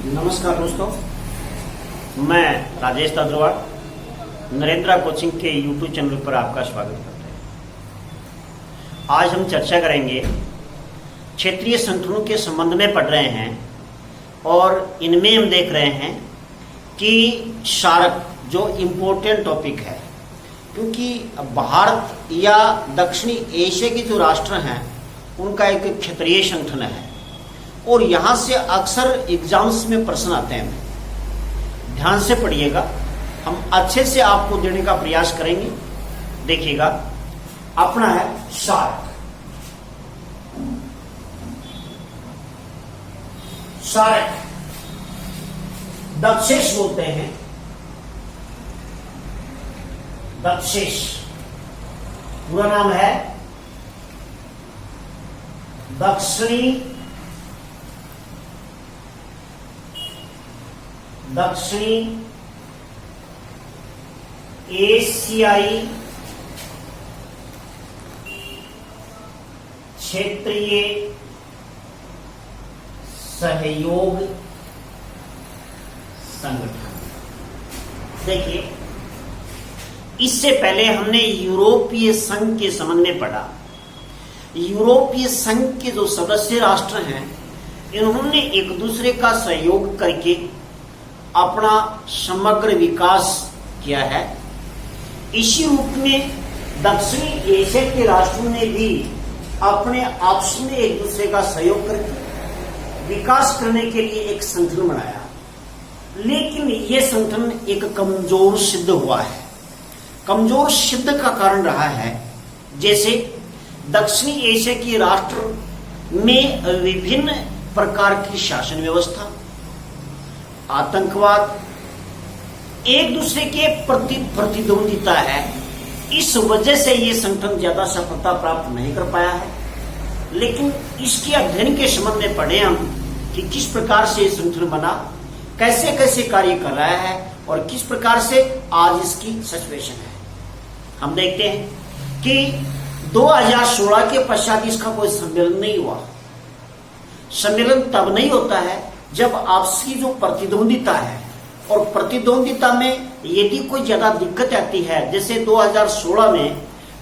नमस्कार दोस्तों, मैं राजेश दाद्रवाड़ नरेंद्र कोचिंग के यूट्यूब चैनल पर आपका स्वागत करते हैं। आज हम चर्चा करेंगे क्षेत्रीय संगठनों के संबंध में पढ़ रहे हैं और इनमें हम देख रहे हैं कि शारक जो इम्पोर्टेंट टॉपिक है, क्योंकि भारत या दक्षिणी एशिया के जो राष्ट्र हैं उनका एक क्षेत्रीय संगठन है और यहाँ से अक्सर एग्जाम्स में प्रश्न आते हैं। ध्यान से पढ़िएगा, हम अच्छे से आपको देने का प्रयास करेंगे। देखिएगा, अपना है शार्क। शार्क दक्षेश बोलते हैं। दक्षेश पूरा नाम है दक्षिणी एशियाई क्षेत्रीय सहयोग संगठन। देखिए, इससे पहले हमने यूरोपीय संघ के संबंध में पढ़ा। यूरोपीय संघ के जो सदस्य राष्ट्र हैं, इन्होंने एक दूसरे का सहयोग करके अपना समग्र विकास किया है। इसी रूप में दक्षिणी एशिया के राष्ट्रों ने भी अपने आपस में एक दूसरे का सहयोग करके विकास करने के लिए एक संगठन बनाया, लेकिन यह संगठन एक कमजोर सिद्ध हुआ है। कमजोर सिद्ध का कारण रहा है, जैसे दक्षिणी एशिया के राष्ट्र में विभिन्न प्रकार की शासन व्यवस्था, आतंकवाद, एक दूसरे के प्रति प्रतिद्वंदिता है। इस वजह से यह संगठन ज्यादा सफलता प्राप्त नहीं कर पाया है। लेकिन इसके अध्ययन के संबंध में पढ़े हम कि किस प्रकार से यह संगठन बना, कैसे कैसे कार्य कर रहा है और किस प्रकार से आज इसकी सिचुएशन है। हम देखते हैं कि 2016 के पश्चात इसका कोई सम्मेलन नहीं हुआ। सम्मेलन तब नहीं होता है जब आपसी जो प्रतिद्वंदिता है और प्रतिद्वंदिता में यदि कोई ज्यादा दिक्कत आती है, जैसे 2016 में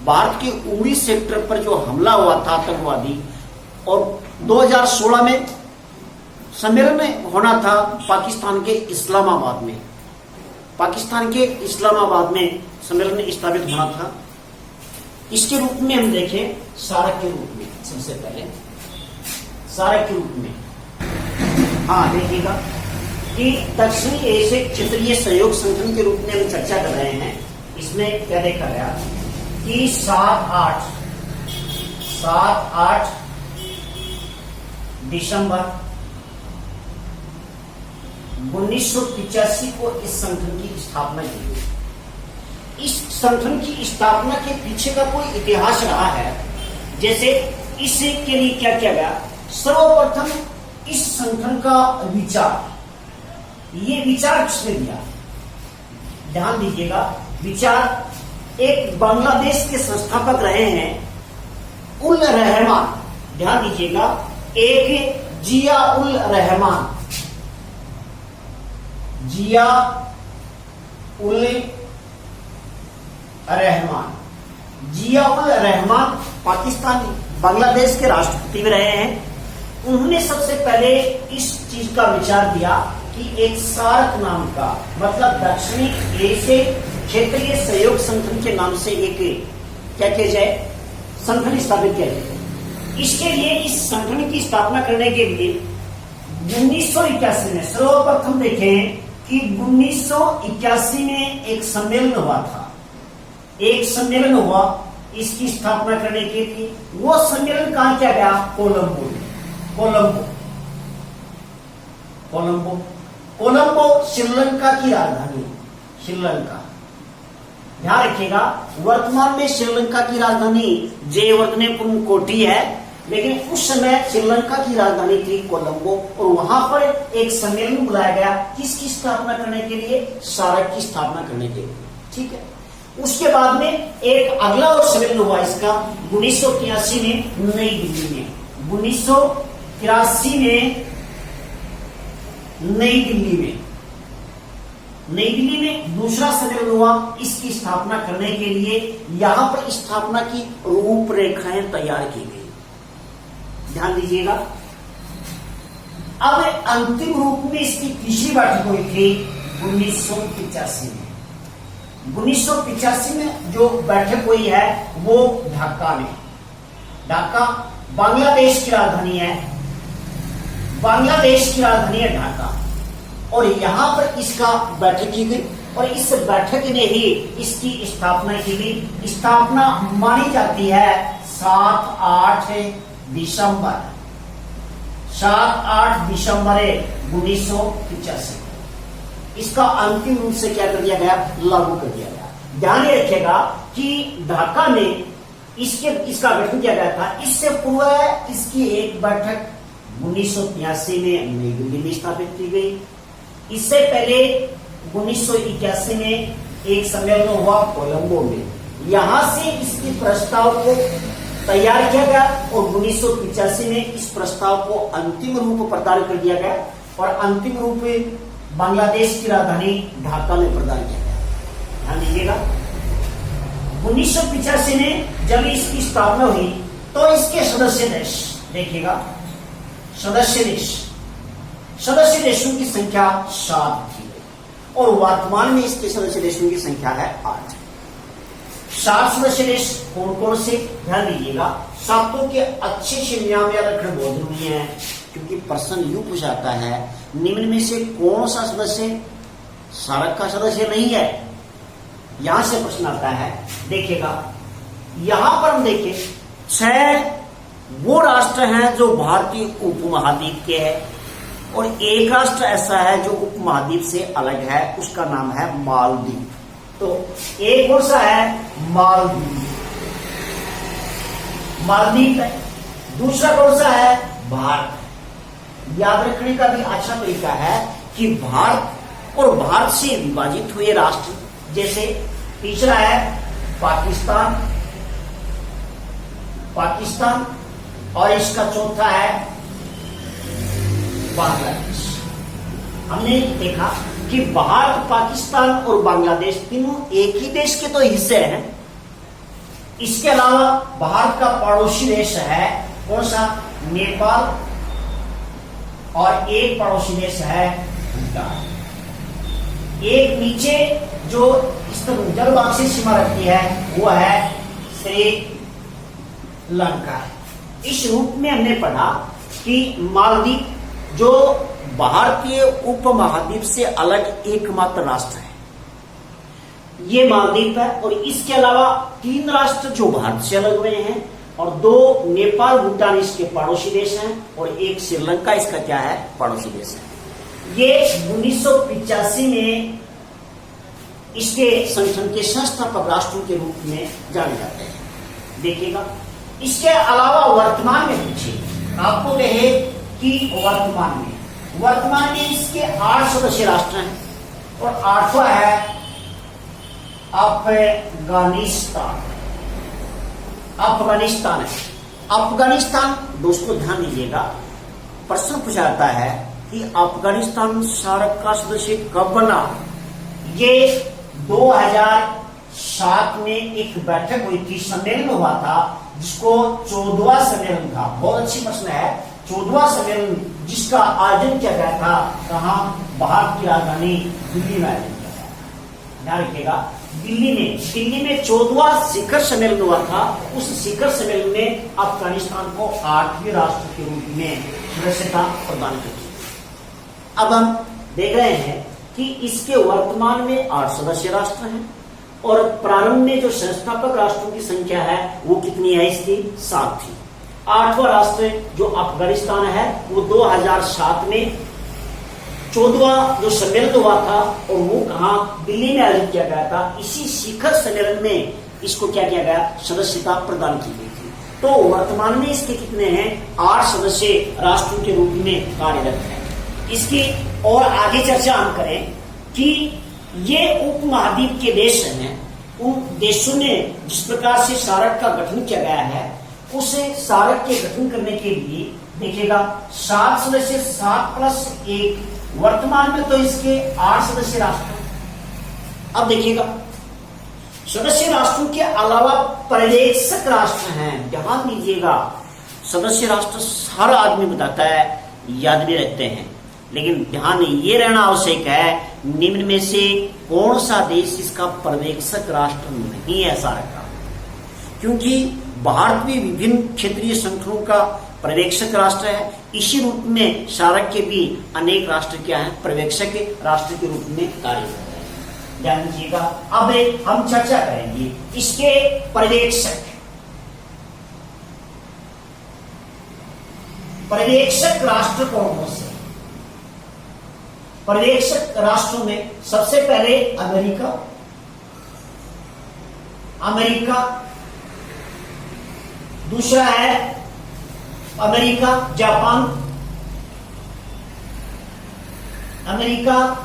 भारत के उड़ी सेक्टर पर जो हमला हुआ था आतंकवादी, और 2016 में सम्मेलन होना था पाकिस्तान के इस्लामाबाद में। पाकिस्तान के इस्लामाबाद में सम्मेलन स्थापित होना था। इसके रूप में हम देखें शारक के रूप में, सबसे पहले शारक के रूप में देखिएगा कि दक्षिणी एशिया क्षेत्रीय सहयोग संगठन के रूप में हम चर्चा कर रहे हैं। इसमें क्या देखा गया कि 7-8 दिसंबर 1985 को इस संगठन की स्थापना की गई। इस संगठन की स्थापना के पीछे का कोई इतिहास रहा है। जैसे इसके लिए क्या किया गया, सर्वप्रथम इस संगठन का विचार, ये विचार किसने दिया, ध्यान दीजिएगा। विचार एक बांग्लादेश के संस्थापक रहे हैं उल रहमान। ध्यान दीजिएगा, एक जिया उल रहमान पाकिस्तान बांग्लादेश के राष्ट्रपति भी रहे हैं। उन्होंने सबसे पहले इस चीज का विचार दिया कि एक शारक नाम का, मतलब दक्षिणी एशिया क्षेत्रीय सहयोग संगठन के नाम से एक क्या किया जाए, संगठन स्थापित किया जाए। इसके लिए इस संगठन की स्थापना करने के लिए 1981 में सर्वप्रथम देखें कि 1981 में एक सम्मेलन हुआ था। एक सम्मेलन हुआ इसकी स्थापना करने के लिए। वो सम्मेलन कहां किया गया, कोलंबो श्रीलंका की राजधानी। श्रीलंका, ध्यान रखिएगा, वर्तमान में श्रीलंका की राजधानी जयवर्धनेपुरम कोठी है, लेकिन उस समय श्रीलंका की राजधानी थी कोलंबो। और वहां पर एक सम्मेलन बुलाया गया किसकी स्थापना करने के लिए, शारक की स्थापना करने के लिए। ठीक है। उसके बाद में एक अगला और सम्मेलन हुआ इसका 1983 में नई दिल्ली में। 1983 में नई दिल्ली में दूसरा सम्मेलन हुआ। इसकी स्थापना करने के लिए यहां पर स्थापना की रूपरेखाएं तैयार की गई। ध्यान दीजिएगा। अब अंतिम रूप में इसकी तीसरी बैठक हुई थी 1985 में। 1985 में जो बैठक हुई है वो ढाका में। ढाका बांग्लादेश की राजधानी है। बांग्लादेश की राजधानी है ढाका, और यहां पर इसका बैठक की गई और इस बैठक ने ही इसकी स्थापना की गई। स्थापना मानी जाती है 7-8 दिसंबर 1985। इसका अंतिम रूप से क्या कर दिया गया, लागू कर दिया गया। ध्यान रखिएगा कि ढाका में इसका गठन किया गया था। इससे पूर्व इसकी एक बैठक 1983 में नई दिल्ली में स्थापित की गई। इससे पहले 1981 में एक सम्मेलन हुआ कोलंबो में। यहां से इसके प्रस्ताव को तैयार किया गया और 1985 में इस प्रस्ताव को अंतिम रूप प्रदान कर दिया गया और अंतिम रूप बांग्लादेश की राजधानी ढाका में प्रदान किया गया। ध्यान दीजिएगा। 1985 में जब इसकी स्थापना हुई तो इसके सदस्य देश देखिएगा, सदस्य देशों की संख्या 7 थी और वर्तमान में इसके सदस्य देशों की संख्या है 8। 7 सदस्य देश कौन कौन से, ध्यान दीजिएगा। सातों के अच्छे से नाम याद रखना बहुत जरूरी है, क्योंकि प्रश्न यूं पूछाता है निम्न में से कौन सा सदस्य सार्क का सदस्य नहीं है। यहां से प्रश्न आता है। देखिएगा यहां पर हम देखें 6 वो राष्ट्र हैं जो भारतीय उपमहाद्वीप के हैं और एक राष्ट्र ऐसा है जो उपमहाद्वीप से अलग है, उसका नाम है मालदीव। तो एक कौन सा है, मालदीव है। दूसरा कौन सा है, भारत। याद रखने का भी अच्छा तरीका है कि भारत और भारत से विभाजित हुए राष्ट्र, जैसे तीसरा है पाकिस्तान और इसका चौथा है बांग्लादेश। हमने देखा कि भारत, पाकिस्तान और बांग्लादेश तीनों एक ही देश के तो हिस्से हैं। इसके अलावा भारत का पड़ोसी देश है कौन सा, नेपाल, और एक पड़ोसी देश है भूटान। एक नीचे जो इस तरह जलभाग से सीमा रखती है वो है श्रीलंका। इस रूप में हमने पढ़ा कि मालदीव जो भारतीय उपमहाद्वीप से अलग एकमात्र राष्ट्र है, ये मालदीव है। और इसके अलावा 3 राष्ट्र जो भारत से अलग हुए हैं और 2 नेपाल, भूटान इसके पड़ोसी देश हैं और एक श्रीलंका इसका क्या है, पड़ोसी देश है। ये 1985 में इसके संगठन के संस्थापक राष्ट्रों के रूप में जाने जाते हैं। देखिएगा इसके अलावा वर्तमान में पूछिए आपको कहे कि वर्तमान में इसके 8 सदस्य राष्ट्र हैं और 8वां है अफगानिस्तान। दोस्तों ध्यान दीजिएगा, प्रश्न पूछा जाता है कि अफगानिस्तान सार्क का सदस्य कब बना। ये 2007 में एक बैठक हुई थी, सम्मेलन हुआ था जिसको 14वां सम्मेलन था। बहुत अच्छी प्रश्न है। 14वां सम्मेलन जिसका आयोजन किया गया था कहां, भारत की राजधानी दिल्ली में आयोजन किया गया। ध्यान रखिएगा दिल्ली में 14वां शिखर सम्मेलन हुआ था। उस शिखर सम्मेलन में अफगानिस्तान को 8वें राष्ट्र के रूप में सदस्यता प्रदान की। अब हम देख रहे हैं कि इसके वर्तमान में 8 सदस्य राष्ट्र हैं और प्रारंभ में जो संस्थापक राष्ट्रों की संख्या है वो कितनी है, इसकी 7 थी। 8वां राष्ट्र जो अफगानिस्तान है वो 2007 में 14वां जो सम्मेलन हुआ था और वो कहां, दिल्ली में आयोजित किया गया था। इसी शिखर सम्मेलन में इसको क्या किया गया, सदस्यता प्रदान की गई थी। तो वर्तमान में इसके कितने हैं, 8 सदस्य राष्ट्रों के रूप में कार्यरत है। इसकी और आगे चर्चा हम करें कि ये उपमहाद्वीप के देश हैं। उन देशों ने जिस प्रकार से सार्क का गठन किया गया है, उसे सार्क के गठन करने के लिए देखिएगा 7 सदस्य, 7+1, वर्तमान में तो इसके 8 सदस्य राष्ट्र हैं। अब देखिएगा सदस्य राष्ट्रों के अलावा पर्यवेक्षक राष्ट्र हैं। ध्यान दीजिएगा, सदस्य राष्ट्र हर आदमी बताता है, याद भी रखते हैं, लेकिन ध्यान ये रहना आवश्यक है, निम्न में से कौन सा देश इसका पर्यवेक्षक राष्ट्र नहीं ऐसा रखा, क्योंकि भारत भी विभिन्न क्षेत्रीय संगठनों का पर्यवेक्षक राष्ट्र है। इसी रूप में सार्क के भी अनेक राष्ट्र क्या है, पर्यवेक्षक राष्ट्र के रूप में कार्य कर रहे हैं। ध्यान दीजिएगा, अब हम चर्चा करेंगे इसके पर्यवेक्षक राष्ट्र कौन कौन से। पर्यवेक्षक राष्ट्रों में सबसे पहले अमेरिका, दूसरा है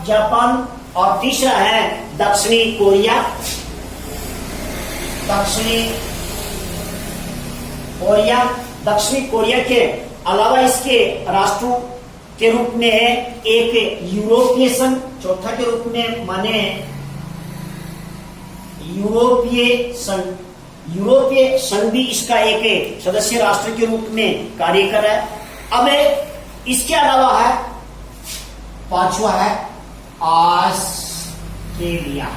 जापान, और तीसरा है दक्षिणी कोरिया। दक्षिणी कोरिया के अलावा इसके राष्ट्रों के रूप में है एक यूरोपीय संघ, चौथा के रूप में माने यूरोपीय संघ भी इसका एक सदस्य राष्ट्र के रूप में कार्य कर रहा है। अब इसके अलावा है पांचवा है ऑस्ट्रेलिया।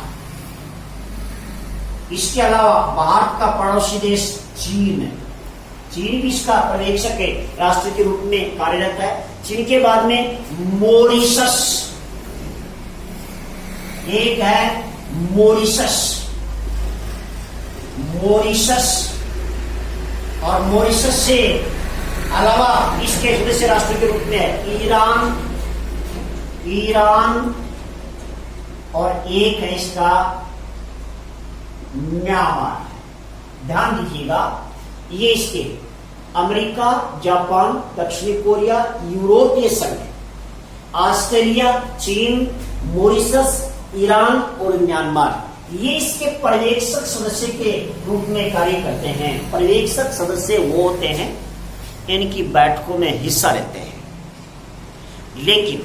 इसके अलावा भारत का पड़ोसी देश चीन भी इसका पर्यवेक्षक राष्ट्र के रूप में कार्यरत है। चीन के बाद में मॉरिशस, एक है मॉरिशस, और मॉरिशस से अलावा इसके सदस्य राष्ट्र के रूप में ईरान, और एक है इसका म्यांमार। ध्यान दीजिएगा, ये इसके अमेरिका, जापान, दक्षिणी कोरिया, यूरोपीय संघ, ऑस्ट्रेलिया, चीन, मॉरिशस, ईरान और म्यांमार, ये इसके पर्यवेक्षक सदस्य के रूप में कार्य करते हैं। पर्यवेक्षक सदस्य वो होते हैं इनकी बैठकों में हिस्सा लेते हैं, लेकिन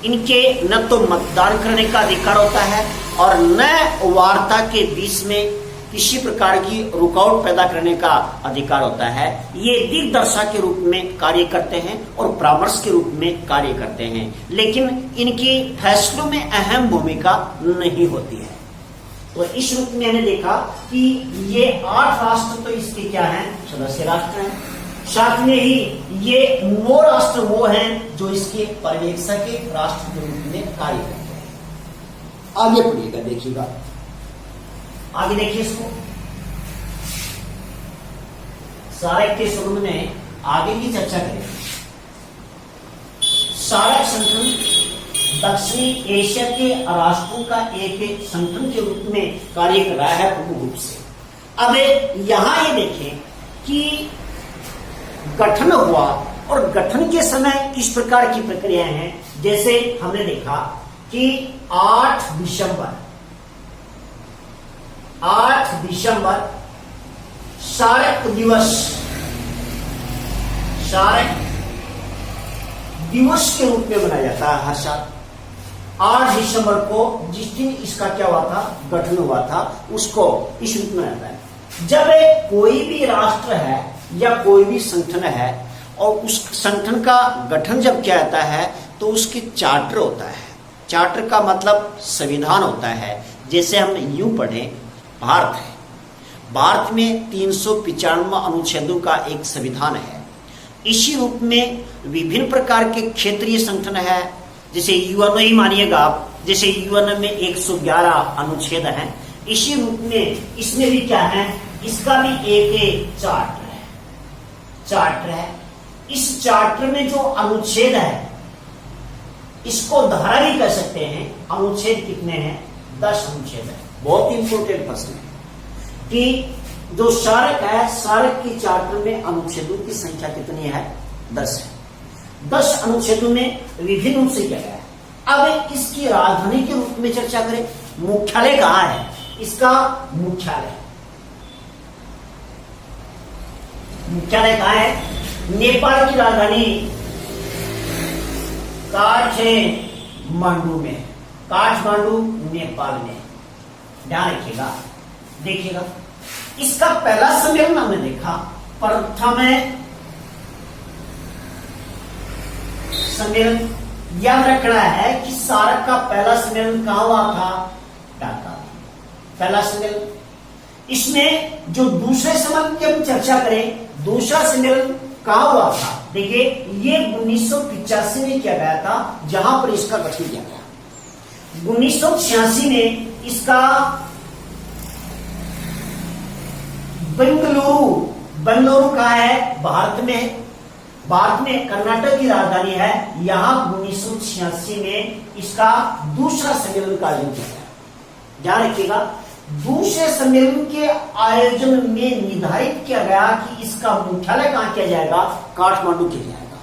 इनके न तो मतदान करने का अधिकार होता है और न वार्ता के बीच में किसी प्रकार की रुकावट पैदा करने का अधिकार होता है। ये दिग्दर्शक के रूप में कार्य करते हैं और परामर्श के रूप में कार्य करते हैं, लेकिन इनकी फैसलों में अहम भूमिका नहीं होती है। तो इस रूप में हमने देखा कि ये 8 राष्ट्र तो इसके क्या हैं, सदस्य राष्ट्र हैं। साथ में ही ये 9 राष्ट्र वो हैं जो इसके पर्यवेक्षक के राष्ट्र के रूप में कार्य करते हैं। आगे पढ़िएगा, देखिएगा आगे देखिए इसको, सार्क के संबंध में आगे की चर्चा करें। सार्क संगठन दक्षिणी एशिया के राष्ट्रों का एक संगठन के रूप में कार्य कर रहा है प्रमुख रूप से। अब यहां ये देखें कि गठन हुआ और गठन के समय किस प्रकार की प्रक्रियाएं हैं। जैसे हमने देखा कि 8 दिसंबर सार्क दिवस के रूप में मनाया जाता है हर साल। 8 दिसंबर को जिस दिन इसका क्या हुआ था, गठन हुआ था, उसको इस रूप में मनाया जाता है। जब कोई भी राष्ट्र है या कोई भी संगठन है और उस संगठन का गठन जब किया जाता है तो उसके चार्टर होता है। चार्टर का मतलब संविधान होता है। जैसे हम यूं पढ़ें, भारत है, भारत में 395 अनुच्छेदों का एक संविधान है। इसी रूप में विभिन्न प्रकार के क्षेत्रीय संगठन है, जैसे यूएन ही मानिएगा आप, जैसे यूएन में 111 अनुच्छेद हैं। इसी रूप में इसमें भी क्या है, इसका भी एक चार्टर है। इस चार्टर में जो अनुच्छेद है इसको धारा भी कह सकते हैं। अनुच्छेद कितने हैं, 10 अनुच्छेद है। बहुत इंपोर्टेंट प्रश्न है कि जो सार्क है, सार्क की चार्टर में अनुच्छेदों की संख्या कितनी है, 10 है। 10 अनुच्छेदों में विभिन्न रूप से किया गया है। अब इसकी राजधानी के रूप में चर्चा करें, मुख्यालय कहाँ है, इसका मुख्यालय कहाँ है, नेपाल की राजधानी काठमांडू में, काठमांडू नेपाल में। ध्यान रखिएगा, देखिएगा इसका पहला सम्मेलन हमने देखा, प्रथम सम्मेलन। याद रखना है कि सार्क का पहला सम्मेलन कहां हुआ था? ढाका। पहला सम्मेलन। इसमें जो दूसरे सम्मेलन की हम चर्चा करें, दूसरा सम्मेलन कहां हुआ था? देखिए ये 1985 में किया गया था, जहां पर इसका गठन किया गया। 1986 में इसका बेंगलुरु कहां है? भारत में है। भारत में कर्नाटक की राजधानी है। यहां 1986 में इसका दूसरा सम्मेलन का आयोजन किया गया। ध्यान रखिएगा, दूसरे सम्मेलन के आयोजन में निर्धारित किया गया कि इसका मुख्यालय कहां किया जाएगा? काठमांडू किया जाएगा।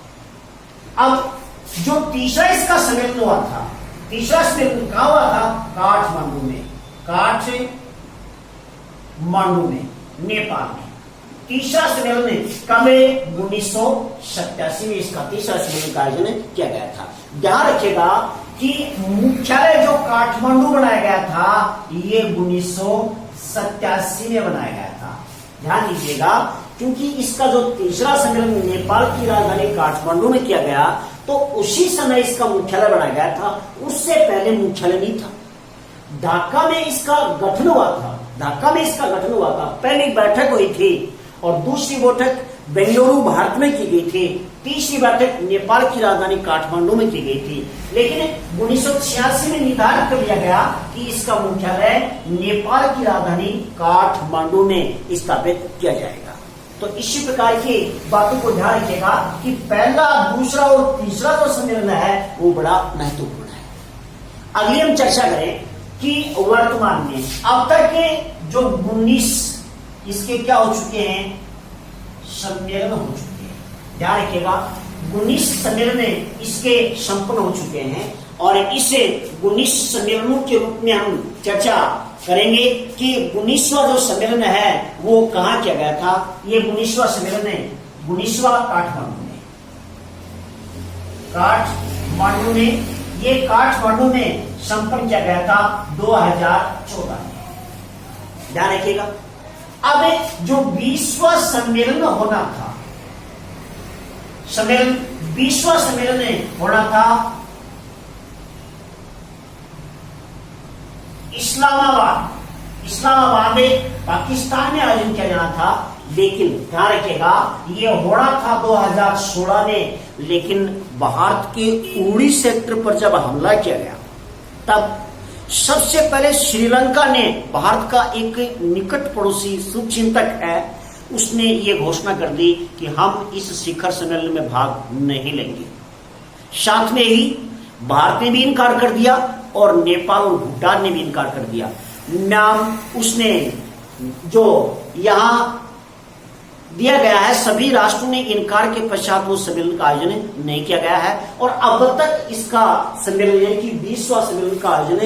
अब जो तीसरा इसका सम्मेलन हुआ था, तीसरा सम्मेलन कहां हुआ था? काठमांडू में, काठमांडू में, नेपाल में। तीसरा सम्मेलन कब? 1987 में इसका तीसरा सम्मेलन का आयोजन किया गया था। ध्यान रखिएगा कि मुख्यालय जो काठमांडू बनाया गया था, ये 1987 में बनाया गया था। ध्यान दीजिएगा, क्योंकि इसका जो तीसरा सम्मेलन नेपाल की राजधानी काठमांडू में किया गया, तो उसी समय इसका मुख्यालय बनाया गया था। उससे पहले मुख्यालय नहीं था। ढाका में इसका गठन हुआ था, ढाका में इसका गठन हुआ था। पहली बैठक हुई थी और दूसरी बैठक बेंगलुरु भारत में की गई थी। तीसरी बैठक नेपाल की राजधानी काठमांडू में की गई थी। लेकिन 1986 में निर्धारित कर दिया गया कि इसका मुख्यालय नेपाल की राजधानी काठमांडू में स्थापित किया जाएगा। तो इसी प्रकार की बातों को ध्यान रखिएगा कि पहला, दूसरा और तीसरा जो सम्मेलन है वो बड़ा महत्वपूर्ण है। अगली हम चर्चा करें कि वर्तमान में अब तक के जो 19 इसके क्या हो चुके हैं? सम्मेलन हो चुके हैं। ध्यान रखिएगा, 19 सम्मेलन इसके संपन्न हो चुके हैं और इसे 19 सम्मेलनों के रूप में हम चर्चा करेंगे कि 19वां जो सम्मेलन है वो कहां किया गया था। ये 19वां सम्मेलन है, 19वां काठमांडू में, काठमांडू में। ये काठमांडू में संपन्न किया गया था 2014 में। ध्यान रखिएगा, अब जो 20वां सम्मेलन होना था, सम्मेलन 20वां सम्मेलन होना था इस्लामाबाद में, पाकिस्तान में आयोजन किया जाना था। लेकिन ध्यान रखिएगा, ये होना था 2016 में। लेकिन भारत के उड़ी सेक्टर पर जब हमला किया गया, तब सबसे पहले श्रीलंका ने, भारत का एक निकट पड़ोसी शुभचिंतक है, उसने ये घोषणा कर दी कि हम इस शिखर सम्मेलन में भाग नहीं लेंगे। साथ में ही भारत ने भी इनकार कर दिया और नेपाल और भूटान ने भी इनकार कर दिया। नाम उसने जो यहां दिया गया है, सभी राष्ट्रों ने इनकार के पश्चात वो सम्मेलन का आयोजन नहीं किया गया है और अब तक इसका सम्मेलन यानी कि 20वां सम्मेलन का आयोजन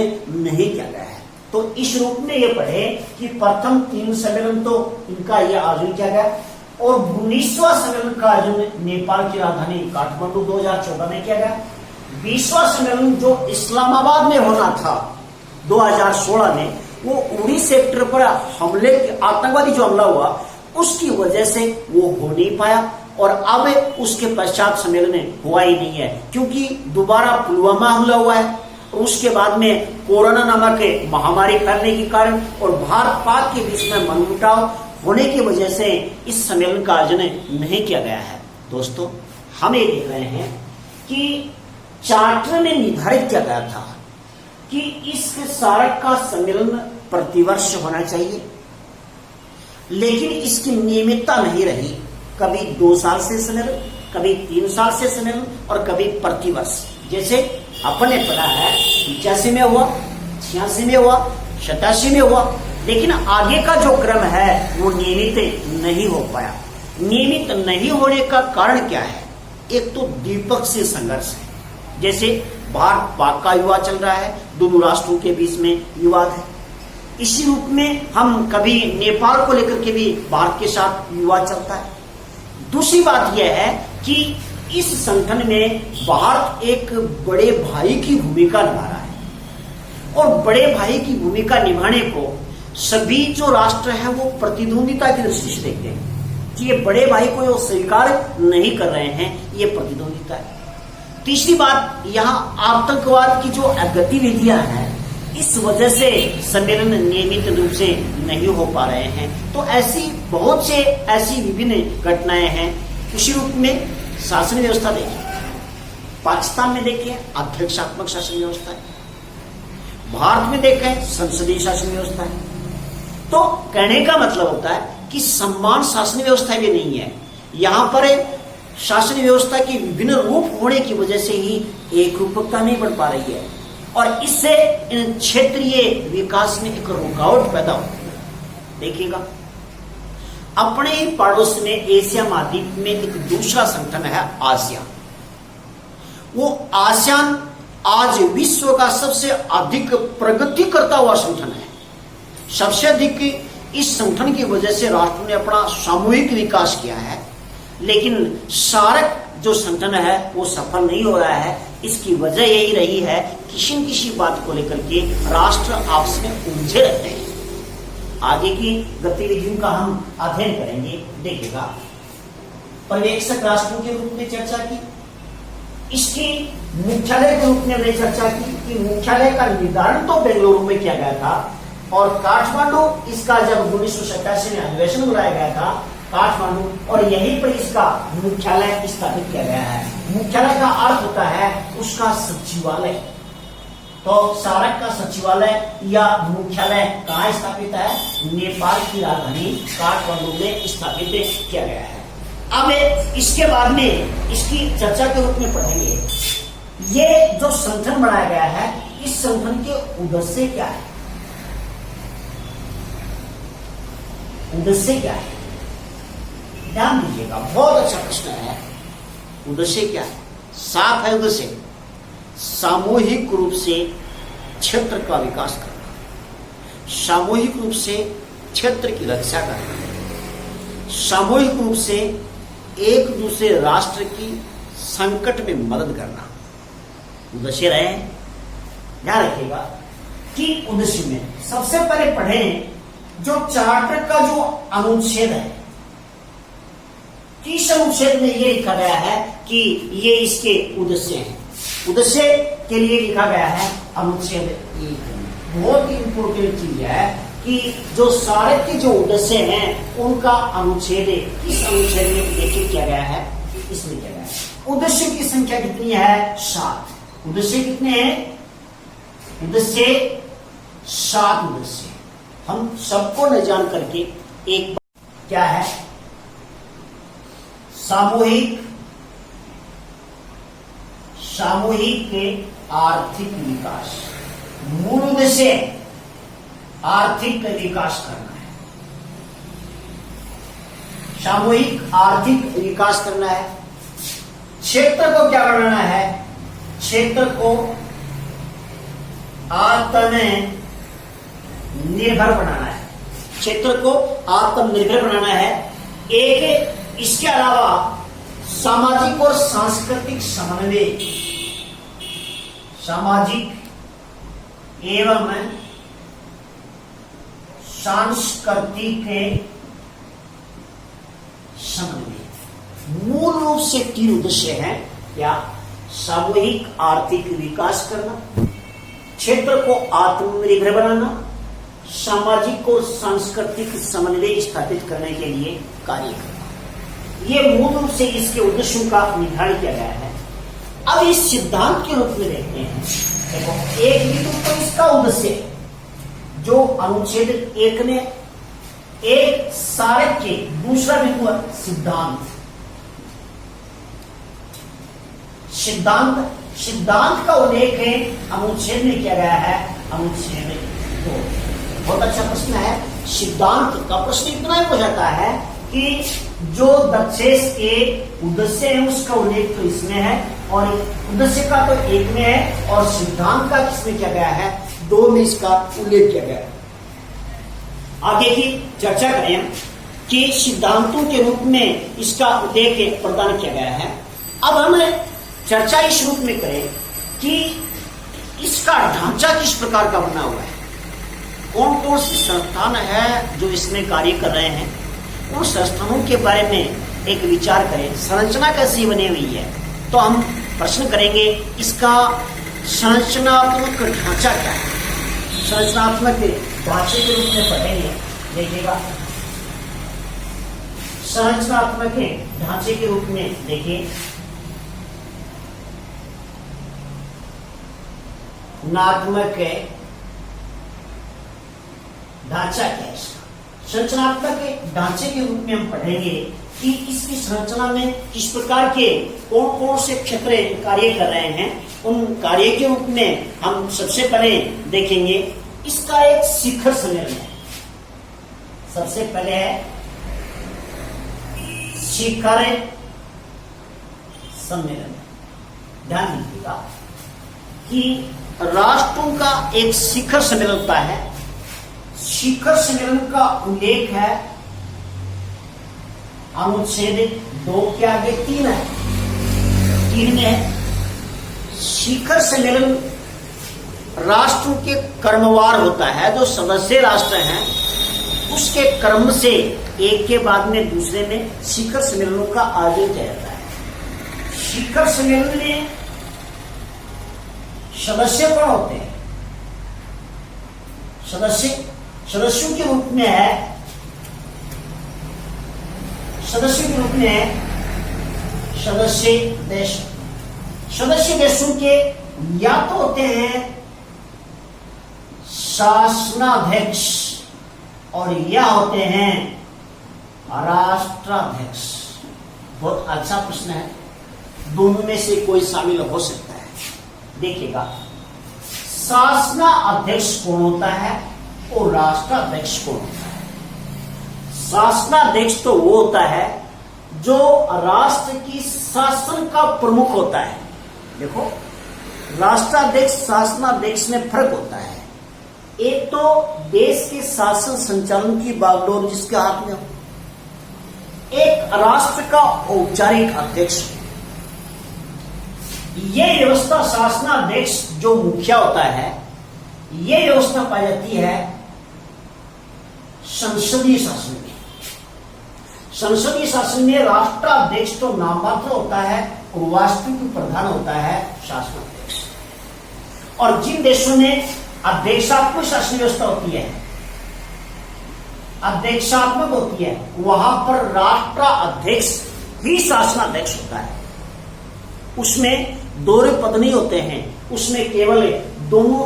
नहीं किया गया है। तो इस रूप में ये पढ़े कि प्रथम 3 सम्मेलन तो इनका यह आयोजन किया गया और 19वां सम्मेलन का आयोजन नेपाल की राजधानी काठमांडू 2014 में किया गया। 20वां सम्मेलन जो इस्लामाबाद में होना था 2016 में, वो उड़ी सेक्टर पर हमले, आतंकवादी जो हमला हुआ उसकी वजह से वो हो नहीं पाया और अब उसके पश्चात सम्मेलन हुआ ही नहीं है, क्योंकि दोबारा पुलवामा हमला हुआ है और उसके बाद में कोरोना नामक महामारी फैलने के कारण और भारत पाक के बीच में मनमुटाव होने की वजह से इस सम्मेलन का आयोजन नहीं किया गया है। दोस्तों, हम ये देख रहे हैं कि चार्टर में निर्धारित किया गया था कि इस सार्क का सम्मेलन प्रतिवर्ष होना चाहिए, लेकिन इसकी नियमितता नहीं रही। कभी 2 साल से सम्मेलन, कभी 3 साल से सम्मेलन और कभी प्रतिवर्ष। जैसे अपने पढ़ा है 85 में हुआ, 86 में हुआ, 87 में हुआ, लेकिन आगे का जो क्रम है वो नियमित नहीं हो पाया। नियमित नहीं होने का कारण क्या है? एक तो द्विपक्षीय संघर्ष है, जैसे भारत पाक का विवाद चल रहा है, दोनों राष्ट्रों के बीच में विवाद है। इसी रूप में हम कभी नेपाल को लेकर के भी भारत के साथ विवाद चलता है। दूसरी बात यह है कि इस संगठन में भारत एक बड़े भाई की भूमिका निभा रहा है और बड़े भाई की भूमिका निभाने को सभी जो राष्ट्र है वो प्रतिद्वंदिता की दृष्टि से देखते हैं कि ये बड़े भाई को वो स्वीकार नहीं कर रहे हैं, ये प्रतिद्वंदिता है। तीसरी बात, यहाँ आतंकवाद की जो गतिविधियां हैं इस वजह से सम्मेलन नियमित रूप से नहीं हो पा रहे हैं। तो ऐसी बहुत से ऐसी विभिन्न घटनाएं हैं। उसी रूप में शासन व्यवस्था देखिए, पाकिस्तान में देखें अध्यक्षात्मक शासन व्यवस्था है, भारत में देखें संसदीय शासन व्यवस्था है। तो कहने का मतलब होता है कि समान शासन व्यवस्था भी नहीं है। यहाँ पर शासन व्यवस्था के विभिन्न रूप होने की वजह से ही एक रूपकता नहीं बढ़ पा रही है और इससे इन क्षेत्रीय विकास में एक रुकावट पैदा होती है। देखिएगा, अपने ही पड़ोस में एशिया महाद्वीप में एक दूसरा संगठन है आसियान। वो आसियान आज विश्व का सबसे अधिक प्रगति करता हुआ संगठन है। सबसे अधिक इस संगठन की वजह से राष्ट्र ने अपना सामूहिक विकास किया है, लेकिन सार्क जो संगठन है वो सफल नहीं हो रहा है। इसकी वजह यही रही है किसी न किसी बात को लेकर के राष्ट्र आपस में उलझे रहते हैं। आगे की गतिविधियों का हम अध्ययन करेंगे। देखिएगा, पर्यवेक्षक राष्ट्रों के रूप में चर्चा की, इसकी मुख्यालय के रूप में हमने चर्चा की कि मुख्यालय का निर्धारण तो बेंगलुरु में किया गया था और काठमांडू इसका जब 1987 में अधिवेशन बुलाया गया था काठमांडू, और यहीं पर इसका मुख्यालय स्थापित किया गया है। मुख्यालय का अर्थ होता है उसका सचिवालय। तो सार्क का सचिवालय या मुख्यालय कहाँ स्थापित है? नेपाल की राजधानी काठमांडू में स्थापित किया गया है। अब इसके बाद में इसकी चर्चा के रूप में पढ़ेंगे। ये जो संगठन बनाया गया है, इस संगठन के उद्देश्य क्या है? उद्देश्य क्या है? ध्यान दीजिएगा, बहुत अच्छा प्रश्न है। उद्देश्य क्या है? साफ है उद्देश्य, सामूहिक रूप से क्षेत्र का विकास करना, सामूहिक रूप से क्षेत्र की रक्षा करना, सामूहिक रूप से एक दूसरे राष्ट्र की संकट में मदद करना उद्देश्य रहे। ध्यान रखिएगा कि उद्देश्य में सबसे पहले पढ़ें जो चार्टर का जो अनुच्छेद है, किस अनुच्छेद में ये लिखा गया है कि ये इसके उद्देश्य हैं। उद्देश्य के लिए लिखा गया है अनुच्छेद 1। बहुत ही इंपोर्टेंट चीज है कि जो सार्क के जो उद्देश्य हैं उनका अनुच्छेद इस अनुच्छेद में देखिए किया गया है, इसमें किया गया है। उद्देश्य की संख्या कितनी है? 7। उद्देश्य कितने हैं? उद्देश्य 7 उद्देश्य। हम सबको न जान करके एक क्या है? सामूहिक के आर्थिक विकास। मूल उद्देश्य आर्थिक विकास करना है, सामूहिक आर्थिक विकास करना है। क्षेत्र को क्या बनाना है? क्षेत्र को आत्मनिर्भर बनाना है। क्षेत्र को आत्मनिर्भर बनाना है। एक इसके अलावा सामाजिक और सांस्कृतिक समन्वय, सामाजिक एवं सांस्कृतिक समन्वय मूल रूप से 3 उद्देश्य हैं। क्या? सामूहिक आर्थिक विकास करना, क्षेत्र को आत्मनिर्भर बनाना, सामाजिक और सांस्कृतिक समन्वय स्थापित करने के लिए कार्य करना। ये मूल रूप से इसके उद्देश्यों का निर्धारण किया गया है। अब इस सिद्धांत के रूप में देखते हैं। देखो, एक बिंदु तो इसका उद्देश्य जो अनुच्छेद 1 में, एक सार्क के दूसरा बिंदु सिद्धांत। सिद्धांत का उल्लेख है अनुच्छेद में किया गया है, अनुच्छेद 2। बहुत अच्छा प्रश्न है। सिद्धांत का प्रश्न इतना ही हो जाता है कि जो दक्षेश के उद्देश्य है उसका उल्लेख तो इसमें है और उद्देश्य का तो 1 में है और सिद्धांत का किसमें किया गया है? 2 में इसका उल्लेख किया गया है। आगे की चर्चा करें के सिद्धांतों के रूप में इसका उल्लेख प्रदान किया गया है। अब हम चर्चा इस रूप में करें कि इसका ढांचा किस प्रकार का बना हुआ है, कौन कौन से संस्थान है जो इसमें कार्य कर रहे हैं, उन संस्थानों के बारे में एक विचार करें, संरचना कैसी बनी हुई है। तो हम प्रश्न करेंगे इसका संरचनात्मक ढांचा क्या है। संरचनात्मक ढांचे के रूप में पढ़ेंगे, देखिएगा संरचनात्मक ढांचे के रूप में देखिए, नात्मक ढांचा क्या है इसका। संरचनात्मक ढांचे के रूप में हम पढ़ेंगे कि इसकी संरचना में किस प्रकार के कौन कौन से क्षेत्र कार्य कर रहे हैं। उन कार्य के रूप में हम सबसे पहले देखेंगे इसका एक शिखर सम्मेलन है। सबसे पहले है शिखर सम्मेलन। ध्यान दीजिएगा कि राष्ट्रों का एक शिखर सम्मेलन होता है। शिखर सम्मेलन का उल्लेख है अनुच्छेद 2 के आगे 3 है। 3 में है शिखर सम्मेलन राष्ट्रों के क्रमवार होता है। जो सदस्य राष्ट्र हैं उसके क्रम से एक के बाद में दूसरे में शिखर सम्मेलनों का आयोजन किया जाता है। शिखर सम्मेलन में सदस्य कौन होते हैं? सदस्यों के रूप में है, सदस्यों के रूप में है सदस्य देश। सदस्य देशों के या तो होते हैं शासनाध्यक्ष और या होते हैं राष्ट्राध्यक्ष। बहुत अच्छा प्रश्न है, दोनों में से कोई शामिल हो सकता है। देखिएगा शासना अध्यक्ष कौन होता है और राष्ट्राध्यक्ष कौन होता है। शासनाध्यक्ष तो वो होता है जो राष्ट्र की शासन का प्रमुख होता है। देखो राष्ट्राध्यक्ष शासनाध्यक्ष में फर्क होता है। एक तो देश के शासन संचालन की बागडोर जिसके हाथ में हो, एक राष्ट्र का औपचारिक अध्यक्ष। ये व्यवस्था शासनाध्यक्ष जो मुखिया होता है, ये व्यवस्था पाई जाती है संसदीय शासन में। संसदीय शासन में राष्ट्राध्यक्ष तो नाममात्र होता है और वास्तविक प्रधान होता है शासनाध्यक्ष। और जिन देशों में अध्यक्षात्मक शासन व्यवस्था होती है, अध्यक्षात्मक होती है, वहां पर राष्ट्राध्यक्ष ही शासनाध्यक्ष होता है। उसमें दोहरे पद नहीं होते हैं, उसमें केवल दोनों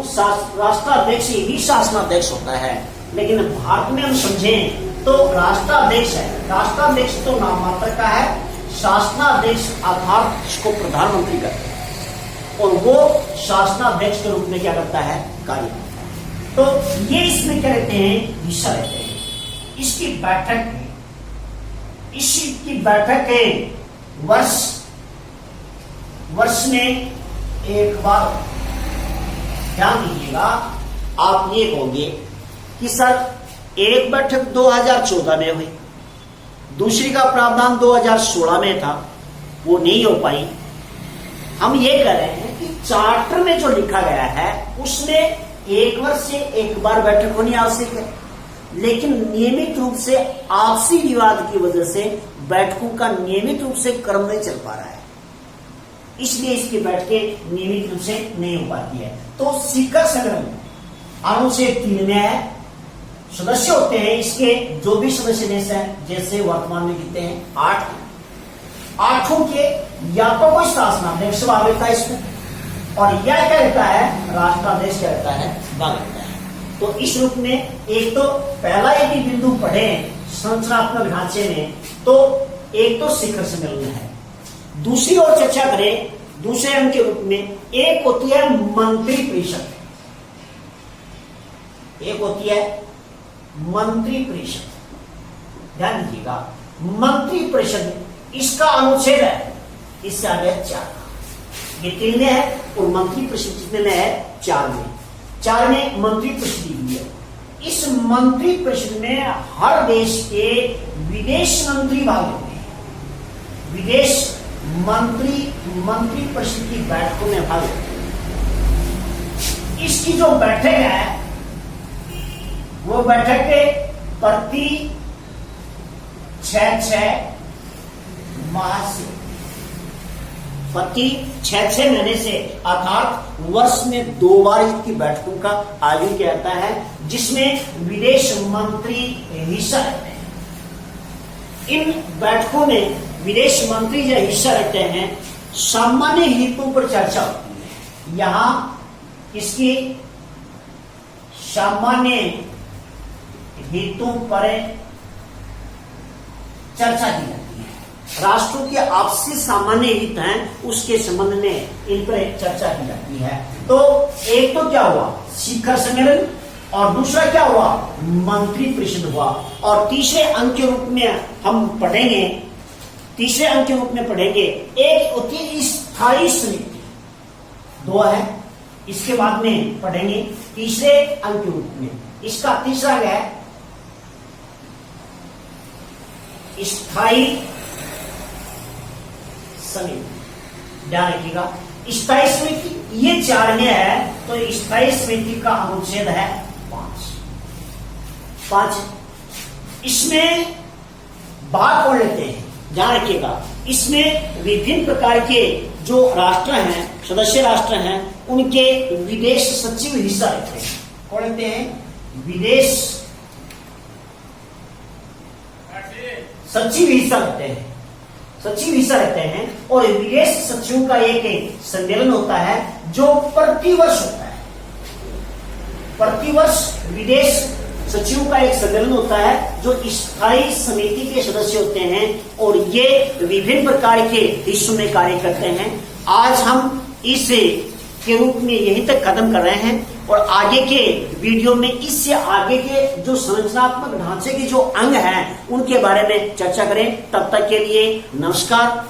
राष्ट्राध्यक्ष ही शासनाध्यक्ष होता है। लेकिन भारत में हम समझें तो राष्ट्राध्यक्ष है, राष्ट्राध्यक्ष तो नाममात्र का है, शासनाध्यक्ष अर्थात इसको प्रधानमंत्री करते हैं और वो शासनाध्यक्ष के रूप में क्या करता है, कार्य करता है। तो ये इसमें क्या रहते हैं, हिस्सा रहते हैं। इसकी बैठक है वर्ष में एक बार। ध्यान दीजिएगा, आप ये कहोगे कि सर एक बैठक 2014 में हुई, दूसरी का प्रावधान 2016 में था, वो नहीं हो पाई। हम ये कह रहे हैं कि चार्टर में जो लिखा गया है उसमें एक वर्ष से एक बार बैठक होनी आवश्यक है, लेकिन नियमित रूप से आपसी विवाद की वजह से बैठकों का नियमित रूप से क्रम नहीं चल पा रहा है, इसलिए इसकी बैठकें नियमित रूप से नहीं हो पाती है। तो शिखर सम्मेलन अनुच्छेद 3 में है, सदस्य होते हैं इसके जो भी सदस्य देश हैं, जैसे वर्तमान में कितने हैं, 8। 8 के या तो कोई शासनाध्यक्ष भाग लेता है इसमें, और या क्या रहता है, राष्ट्राध्यक्ष क्या रहता है, भाग लेता है। तो इस रूप में एक तो पहला यदि बिंदु पढ़े संरचनात्मक ढांचे में, तो एक तो शिखर सम्मेलन है। दूसरी ओर चर्चा करें दूसरे अंग के रूप में, एक होती है मंत्री परिषद, एक होती है मंत्री परिषद। ध्यान दीजिएगा, मंत्री परिषद इसका अनुच्छेद है, इससे आगे 4। ये 3 में है और मंत्री परिषद कितने में है, 4 में। 4 में मंत्री परिषद दी हुई है। इस मंत्री परिषद में हर देश के विदेश मंत्री भाग लेते हैं। विदेश मंत्री परिषद की बैठकों में भाग लेते हैं। इसकी जो बैठक है वो बैठक प्रति 6 माह से, प्रति 6 महीने से, अर्थात वर्ष में 2 बार इसकी बैठकों का आयोजन किया जाता है, जिसमें विदेश मंत्री हिस्सा लेते हैं। इन बैठकों में विदेश मंत्री जो हिस्सा लेते हैं, सामान्य हितों पर चर्चा होती है। यहां इसकी सामान्य हितों पर चर्चा की जाती है। राष्ट्रों के आपसी सामान्य हित हैं, उसके संबंध में इन पर चर्चा की जाती है। तो एक तो क्या हुआ, शिखर सम्मेलन, और दूसरा क्या हुआ, मंत्री परिषद हुआ। और तीसरे अंक के रूप में हम पढ़ेंगे, तीसरे अंक के रूप में पढ़ेंगे, एक होती है स्थायी समिति, 2 है, इसके बाद में पढ़ेंगे तीसरे अंक के रूप में। इसका तीसरा है स्थायी समिति। ध्यान रखिएगा, स्थायी समिति ये 4 में है, तो स्थायी समिति का अनुच्छेद है 5। इसमें भाग कौन लेते हैं, ध्यान रखिएगा। इसमें विभिन्न प्रकार के जो राष्ट्र हैं, सदस्य राष्ट्र हैं, उनके विदेश सचिव हिस्सा लेते हैं। कौन लेते हैं, विदेश सचिव हिस्सा लेते हैं, सचिव हिस्सा लेते हैं। और विदेश सचिवों का एक सम्मेलन होता है जो प्रतिवर्ष होता है। प्रतिवर्ष विदेश सचिवों का एक सम्मेलन होता है जो स्थायी समिति के सदस्य होते हैं, और ये विभिन्न प्रकार के हिस्सों में कार्य करते हैं। आज हम इस के रूप में यहीं तक खत्म कर रहे हैं, और आगे के वीडियो में इससे आगे के जो संरचनात्मक ढांचे के जो अंग हैं उनके बारे में चर्चा करें। तब तक के लिए नमस्कार।